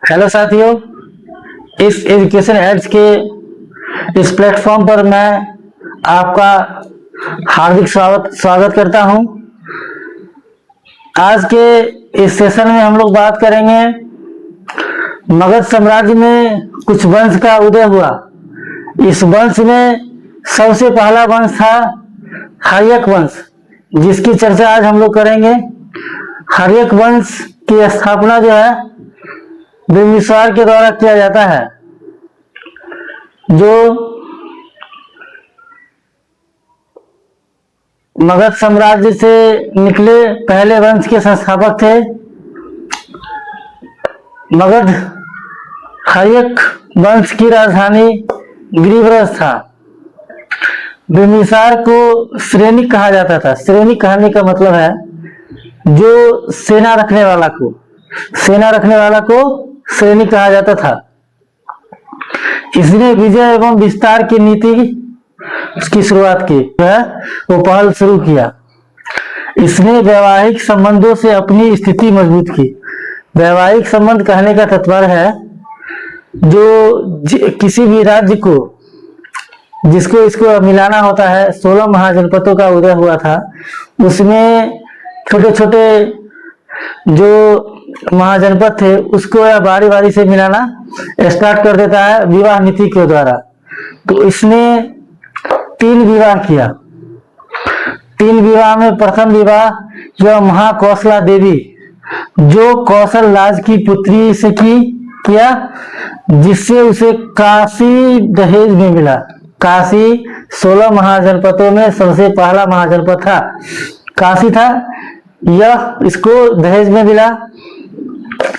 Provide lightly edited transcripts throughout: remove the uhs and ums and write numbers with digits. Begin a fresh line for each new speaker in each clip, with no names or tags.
Hello साथियों, इस education ads के इस प्लेटफॉर्म पर मैं आपका हार्दिक स्वागत करता हूं। आज के इस सेशन में हम लोग बात करेंगे मगध साम्राज्य में कुछ वंश का उदय हुआ। इस वंश में सबसे पहला वंश था हर्यक वंश, जिसकी चर्चा आज हम लोग करेंगे। हर्यक वंश की स्थापना जो है बिंबिसार के द्वारा किया जाता है, जो मगध साम्राज्य से निकले पहले वंश के संस्थापक थे। मगध हर्यक वंश की राजधानी गिरिव्रज था। बिंबिसार को सैनिक कहा जाता था। सैनिक कहने का मतलब है जो सेना रखने वाला को सैनिक कहा जाता था। इसने विजय एवं विस्तार की नीति की शुरुआत की है, वो पहल शुरू किया। इसने वैवाहिक संबंधों से अपनी स्थिति मजबूत की। वैवाहिक संबंध कहने का तात्पर्य है जो किसी भी राज्य को जिसको इसको मिलाना होता है। 16 महाजनपदों का उदय हुआ था, उसमें छोटे छोटे जो महाजनपद थे उसको बारी बारी से मिलाना स्टार्ट कर देता है विवाह नीति के द्वारा। तो इसने 3 विवाह किया। 3 विवाह में प्रथम विवाह जो महाकौशला देवी, जो कौशल राज की पुत्री से किया, जिससे उसे काशी दहेज में मिला। काशी 16 महाजनपदों में सबसे पहला महाजनपद था, काशी था। यह इसको दहेज में मिला।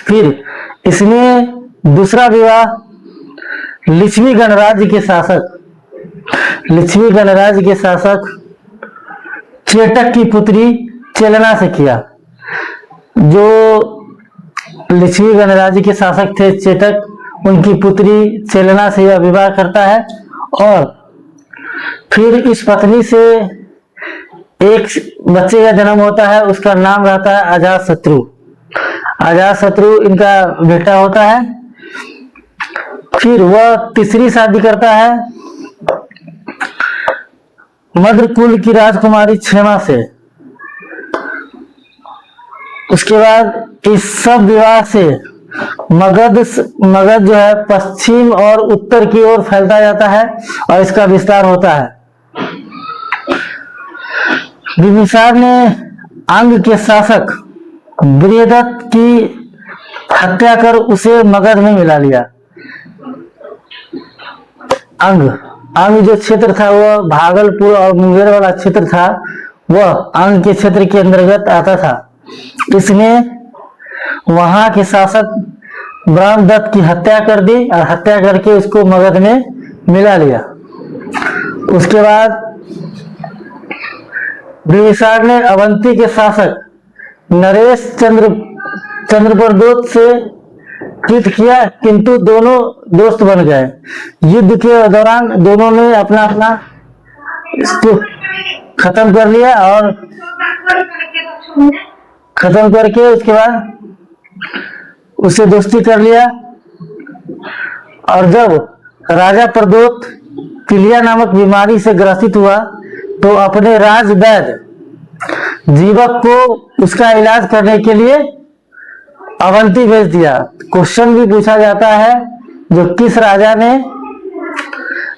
फिर इसने दूसरा विवाह लिच्छवी गणराज्य के शासक चेटक की पुत्री चेलना से किया। जो लिच्छवी गणराज्य के शासक थे चेटक, उनकी पुत्री चेलना से यह विवाह करता है। और फिर इस पत्नी से एक बच्चे का जन्म होता है, उसका नाम रहता है अजातशत्रु। अजातशत्रु इनका बेटा होता है। फिर वह तीसरी शादी करता है मद्र कुल की राजकुमारी क्षेमा से। उसके बाद इस सब विवाह से मगध जो है पश्चिम और उत्तर की ओर फैलता जाता है और इसका विस्तार होता है। बिंबिसार ने अंग के शासक बृहदत्त की हत्या कर उसे मगध में मिला लिया। अंग जो क्षेत्र था वह भागलपुर और मुंगेर वाला क्षेत्र था, वह अंग के क्षेत्र के अंतर्गत आता था। इसने वहां के शासक ब्रह्मदत्त की हत्या कर दी और हत्या करके उसको मगध में मिला लिया। उसके बाद बिंबिसार ने अवंती के शासक नरेश चंद्रप्रदोत से युद्ध किया, किंतु दोनों दोस्त बन गए। युद्ध के दौरान दोनों ने अपना इसको खत्म कर लिया और खत्म करके उसके बाद उससे दोस्ती कर लिया। और जब राजा प्रदोत पीलिया नामक बीमारी से ग्रसित हुआ तो अपने राज वैद्य जीवक को उसका इलाज करने के लिए अवंती भेज दिया। क्वेश्चन भी पूछा जाता है जो किस राजा ने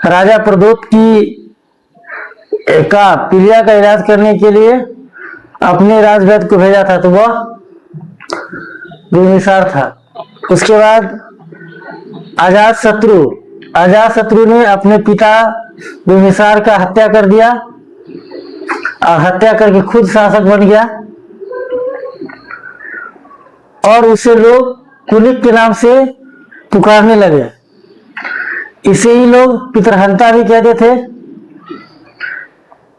राजा प्रदोत का पीलिया का इलाज करने के लिए अपने राजवैद्य को भेजा था, तो वह बिंबिसार था। उसके बाद अजातशत्रु ने अपने पिता बिंबिसार का हत्या कर दिया और हत्या करके खुद शासक बन गया। और उसे लोग कुलिक के नाम से पुकारने लगे। इसे ही लोग पितरहंता भी कहते थे।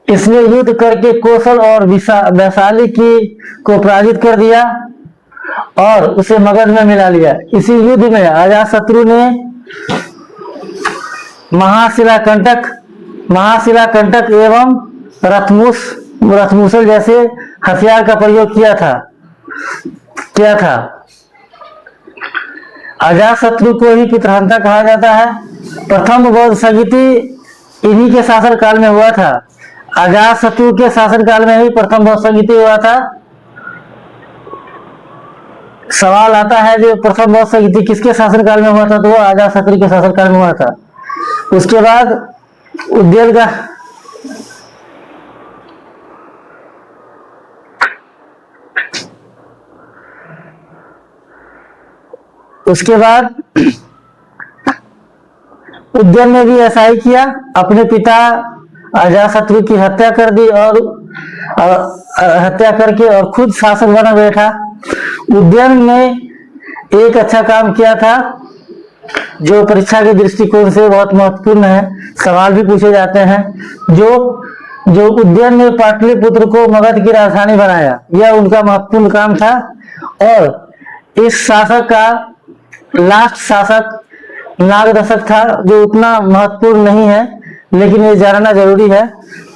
इसने युद्ध करके कौशल और वैशाली को पराजित कर दिया और उसे मगध में मिला लिया। इसी युद्ध में अजातशत्रु ने महाशिलाकंटक एवं रथमूसल जैसे हथियार का प्रयोग किया था। अजातशत्रु को ही पितृहंता कहा जाता है। प्रथम बौद्ध स्थगिति इन्हीं के शासन काल में हुआ था। अजातशत्रु के शासन काल में ही प्रथम बौद्ध स्थगिति हुआ था। सवाल आता है जो प्रथम बौद्ध स्थगिति किसके शासन काल में हुआ था, तो वो अजातशत्रु के शासन काल में हुआ था। उसके बाद उद्यल का उसके बाद उद्यन ने भी ऐसा ही किया, अपने पिता अजातशत्रु की हत्या कर दी और हत्या करके और खुद शासक बना बैठा। उद्यन ने एक अच्छा काम किया था जो परीक्षा के दृष्टिकोण से बहुत महत्वपूर्ण है, सवाल भी पूछे जाते हैं। जो उद्यन ने पाटलिपुत्र को मगध की राजधानी बनाया, यह उनका महत्वपूर्ण काम था। और इस शासक का लास्ट शासक नागदशक था, जो उतना महत्वपूर्ण नहीं है, लेकिन ये जानना जरूरी है।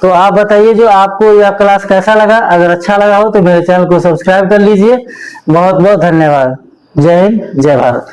तो आप बताइए जो आपको यह क्लास कैसा लगा। अगर अच्छा लगा हो तो मेरे चैनल को सब्सक्राइब कर लीजिए। बहुत बहुत धन्यवाद। जय हिंद, जय भारत।